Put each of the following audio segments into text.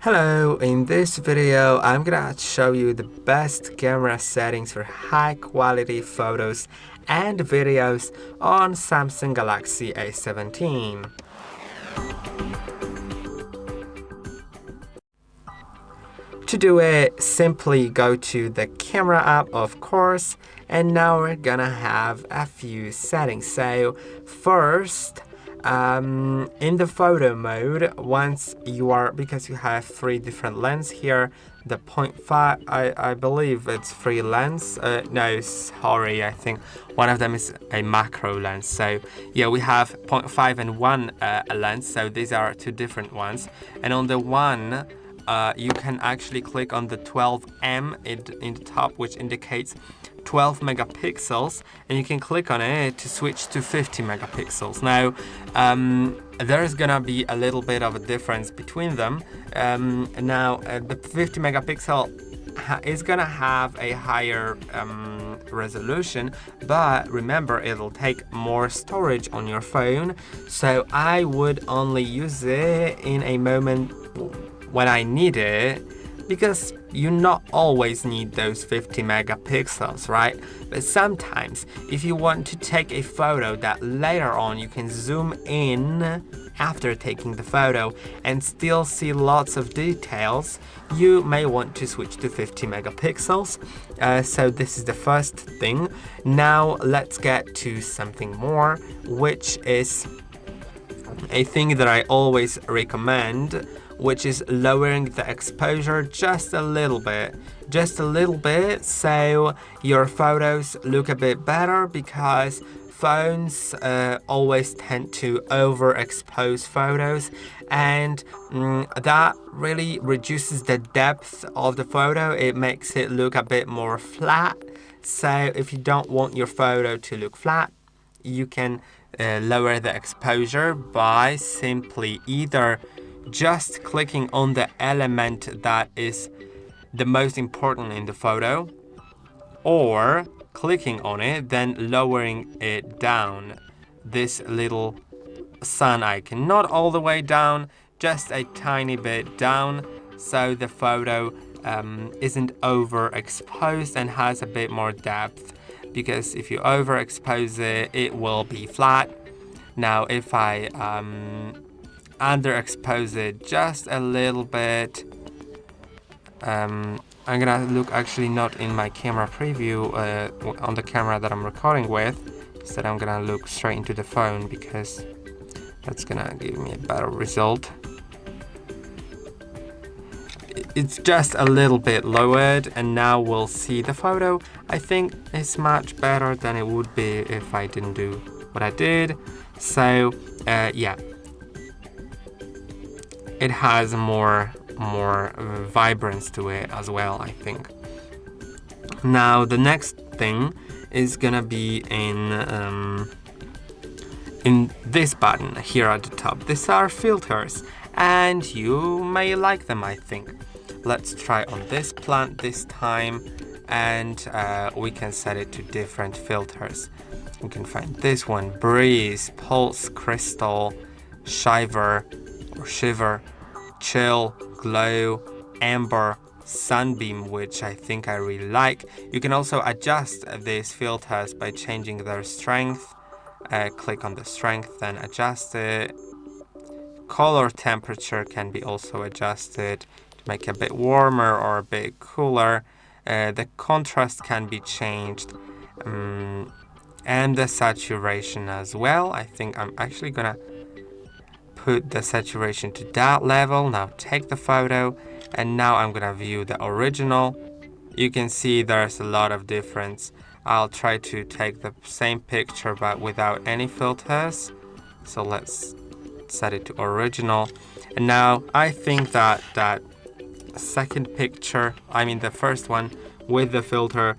Hello, in this video I'm gonna show you the best camera settings for high quality photos and videos on Samsung Galaxy A17. To do it, simply go to the camera app, of course, and now we're gonna have a few settings. So first, in the photo mode, once you are, because you have three different lenses here, the 0.5, I believe it's three lens. No, sorry, I think one of them is a macro lens. So yeah, we have 0.5 and 1 lens, so these are two different ones. And on the one, you can actually click on the 12M in the top, which indicates 12 megapixels, and you can click on it to switch to 50 megapixels. Now, there's gonna be a little bit of a difference between them. The 50 megapixel is gonna have a higher resolution, but remember, it'll take more storage on your phone, so I would only use it in a moment when I need it, because you not always need those 50 megapixels, right? But sometimes if you want to take a photo that later on you can zoom in after taking the photo and still see lots of details, you may want to switch to 50 megapixels. So this is the first thing. Now let's get to something more, which is a thing that I always recommend, which is lowering the exposure just a little bit, so your photos look a bit better, because phones always tend to overexpose photos, and that really reduces the depth of the photo. It makes it look a bit more flat. So if you don't want your photo to look flat, you can lower the exposure by simply either just clicking on the element that is the most important in the photo, or clicking on it, then lowering it down. This little sun icon, not all the way down, just a tiny bit down, so the photo isn't overexposed and has a bit more depth, because if you overexpose it, it will be flat. Now if I underexpose it just a little bit, I'm gonna look actually not in my camera preview on the camera that I'm recording with. Instead I'm gonna look straight into the phone, because that's gonna give me a better result. It's just a little bit lowered, and now we'll see the photo. I think it's much better than it would be if I didn't do what I did. So yeah, it has more vibrance to it as well, I think. Now the next thing is gonna be in this button here at the top. These are filters, and you may like them, I think. Let's try on this plant this time, and we can set it to different filters. You can find this one: breeze, pulse, crystal, shiver, chill, glow, amber, sunbeam, which I think I really like. You can also adjust these filters by changing their strength. Click on the strength, then adjust it. Color temperature can be also adjusted to make it a bit warmer or a bit cooler. The contrast can be changed, and the saturation as well. I think I'm actually gonna put the saturation to that level. Now take the photo, and now I'm gonna view the original. You can see there's a lot of difference. I'll try to take the same picture but without any filters. So let's set it to original. And now I think that second picture, I mean the first one with the filter,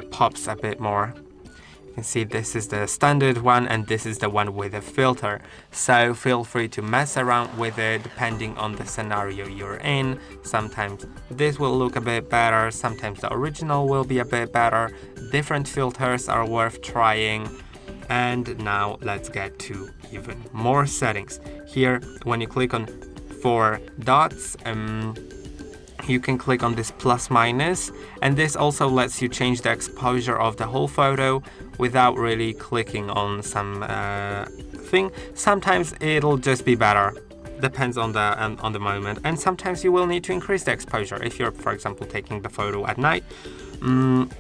pops a bit more. You can see this is the standard one, and this is the one with a filter. So feel free to mess around with it depending on the scenario you're in. Sometimes this will look a bit better, sometimes the original will be a bit better. Different filters are worth trying. And now let's get to even more settings. Here, when you click on 4 dots. You can click on this plus minus, and this also lets you change the exposure of the whole photo without really clicking on some thing. Sometimes it'll just be better, depends on the moment, and sometimes you will need to increase the exposure if you're, for example, taking the photo at night,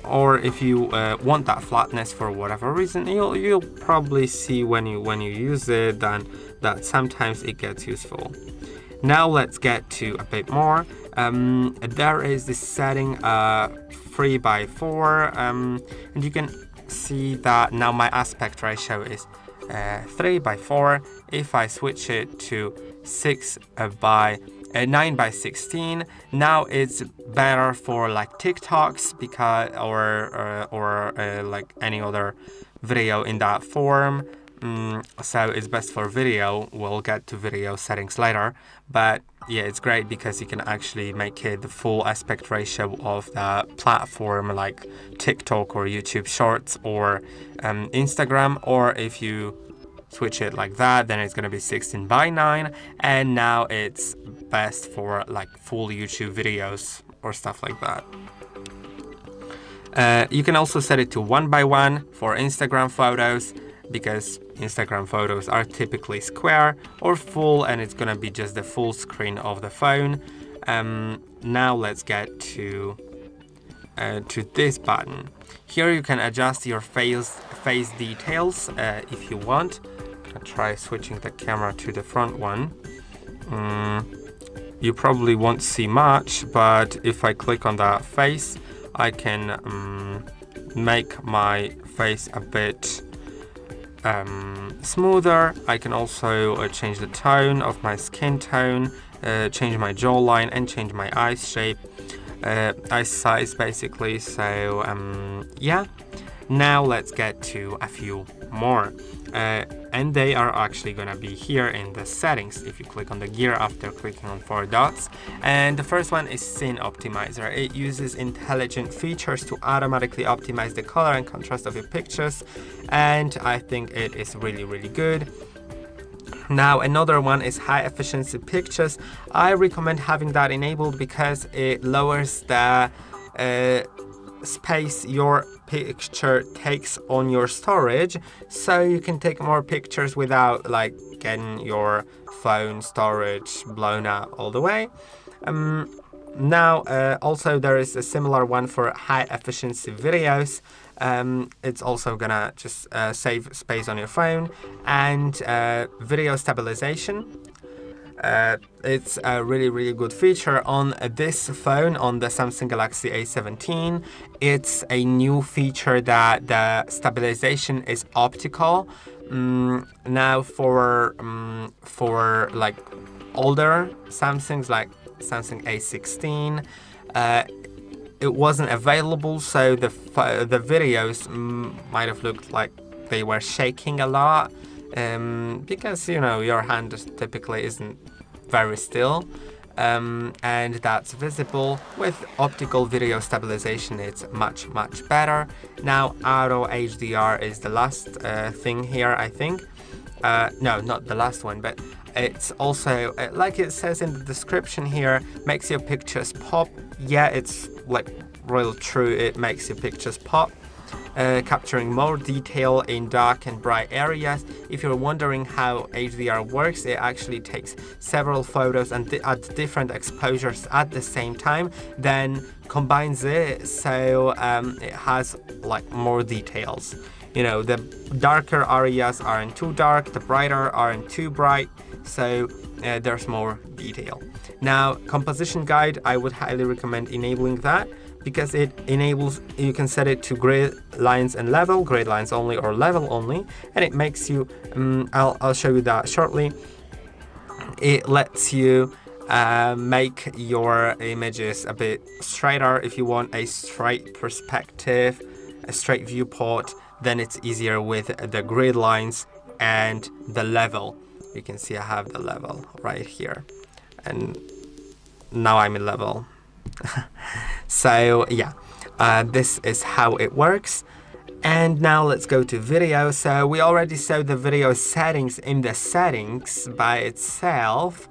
or if you want that flatness for whatever reason. You'll probably see when you use it then that sometimes it gets useful. Now let's get to a bit more. There is this setting 3:4, and you can see that now my aspect ratio is 3:4. If I switch it to 9:16, now it's better for like TikToks because or like any other video in that form. So it's best for video. We'll get to video settings later, but yeah, it's great because you can actually make it the full aspect ratio of the platform like TikTok or YouTube Shorts or Instagram. Or if you switch it like that, then it's going to be 16:9, and now it's best for like full YouTube videos or stuff like that. You can also set it to 1:1 for Instagram photos, because Instagram photos are typically square or full, and it's gonna be just the full screen of the phone. Now let's get to this button. Here you can adjust your face details if you want. I'll try switching the camera to the front one. You probably won't see much, but if I click on that face, I can make my face a bit smoother. I can also change the tone of my skin tone, change my jawline, and change my eyes shape, eyes size basically. So yeah, now let's get to a few more, and they are actually gonna be here in the settings if you click on the gear after clicking on 4 dots. And the first one is Scene Optimizer. It uses intelligent features to automatically optimize the color and contrast of your pictures, and I think it is really good. Now another one is High Efficiency Pictures. I recommend having that enabled because it lowers the space your picture takes on your storage, so you can take more pictures without like getting your phone storage blown out all the way. Now also there is a similar one for high efficiency videos. It's also gonna just save space on your phone. And video stabilization. It's a really good feature on this phone, on the Samsung Galaxy A17. It's a new feature that the stabilization is optical. Now for like older Samsungs, like Samsung A16, it wasn't available, so the videos might have looked like they were shaking a lot. Because your hand typically isn't very still, and that's visible. With optical video stabilization, it's much better. Now auto HDR is the last thing here, I think. No, not the last one, but it's also like it says in the description here, makes your pictures pop. Yeah, it's like real true, it makes your pictures pop. Capturing more detail in dark and bright areas. If you're wondering how HDR works, it actually takes several photos and at different exposures at the same time, then combines it so it has like more details. The darker areas aren't too dark, the brighter aren't too bright, so there's more detail. Now, composition guide, I would highly recommend enabling that, because it enables, you can set it to grid lines and level, grid lines only or level only, and it makes you, I'll show you that shortly. It lets you make your images a bit straighter. If you want a straight perspective, a straight viewport, then it's easier with the grid lines and the level. You can see I have the level right here, and now I'm in level. So yeah, this is how it works. And now let's go to video. So we already saw the video settings in the settings by itself.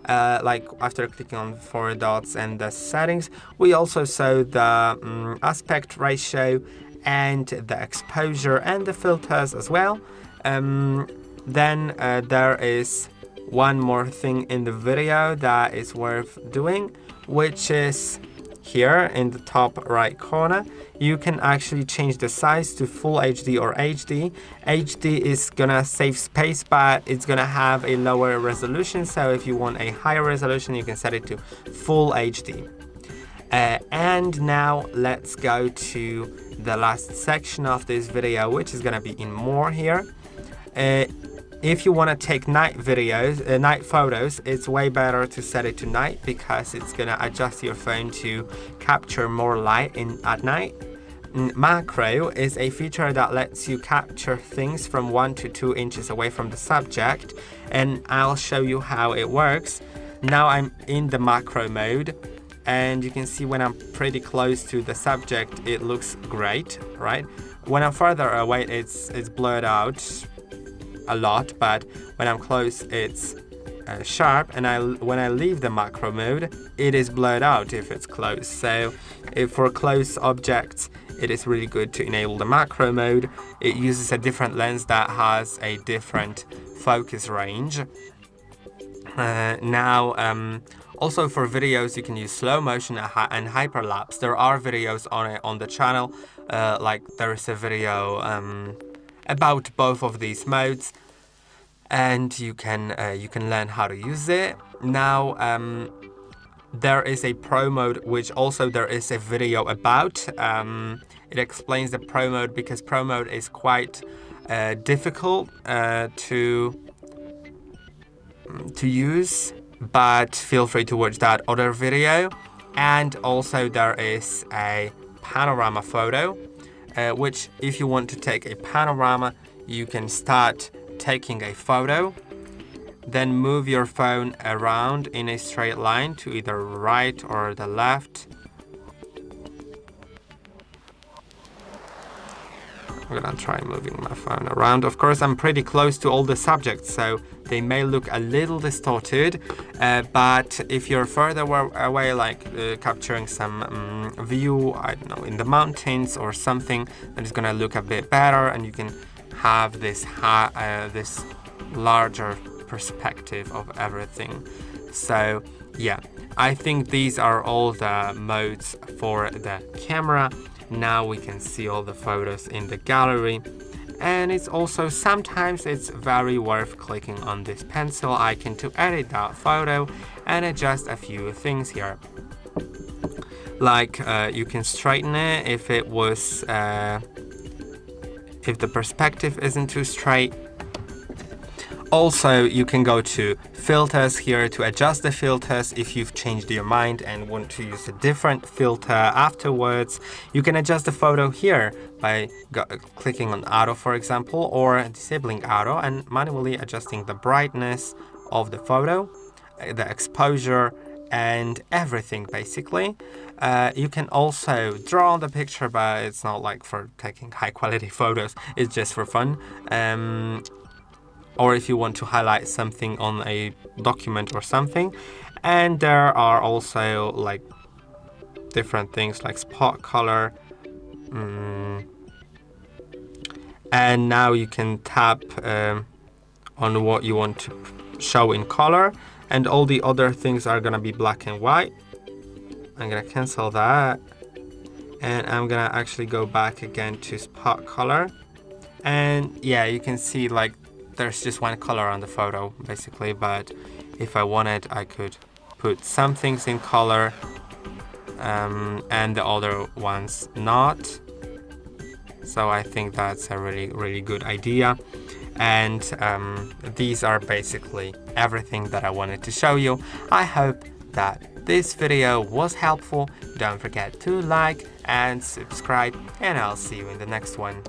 like after clicking on 4 dots and the settings, we also saw the aspect ratio and the exposure and the filters as well. Then there is one more thing in the video that is worth doing, which is here in the top right corner. You can actually change the size to Full HD or HD. HD is gonna save space, but it's gonna have a lower resolution. So if you want a higher resolution, you can set it to Full HD. And now let's go to the last section of this video, which is gonna be in more here. If you want to take night videos, night photos, it's way better to set it to night because it's gonna adjust your phone to capture more light at night. Macro is a feature that lets you capture things from 1 to 2 inches away from the subject, and I'll show you how it works. Now I'm in the macro mode, and you can see when I'm pretty close to the subject, it looks great, right? When I'm further away, it's blurred out a lot, but when I'm close, it's sharp, and when I leave the macro mode, it is blurred out if it's close. So if for close objects, it is really good to enable the macro mode. It uses a different lens that has a different focus range. Also for videos, you can use slow motion and hyperlapse. There are videos on the channel, like there is a video about both of these modes, and you can learn how to use it. Now there is a pro mode, which also there is a video about. It explains the pro mode because pro mode is quite difficult to use, but feel free to watch that other video. And also there is a panorama photo, which if you want to take a panorama, you can start taking a photo, then move your phone around in a straight line to either right or the left. I'm gonna try moving my phone around. Of course, I'm pretty close to all the subjects, so they may look a little distorted, but if you're further away, like capturing some view, I don't know, in the mountains or something, then it's gonna look a bit better, and you can have this this larger perspective of everything. So yeah, I think these are all the modes for the camera. Now we can see all the photos in the gallery, and it's also sometimes it's very worth clicking on this pencil icon to edit that photo and adjust a few things here. Like you can straighten it if it was if the perspective isn't too straight. Also, you can go to filters here to adjust the filters if you've changed your mind and want to use a different filter afterwards. You can adjust the photo here by clicking on auto, for example, or disabling auto and manually adjusting the brightness of the photo, the exposure, and everything basically. You can also draw on the picture, but it's not like for taking high quality photos, it's just for fun. Or if you want to highlight something on a document or something. And there are also like different things like spot color. And now you can tap on what you want to show in color, and all the other things are gonna be black and white. I'm gonna cancel that, and I'm gonna actually go back again to spot color. And yeah, you can see like there's just one color on the photo basically, but if I wanted, I could put some things in color and the other ones not. So I think that's a really good idea. And these are basically everything that I wanted to show you. I hope that this video was helpful. Don't forget to like and subscribe, and I'll see you in the next one.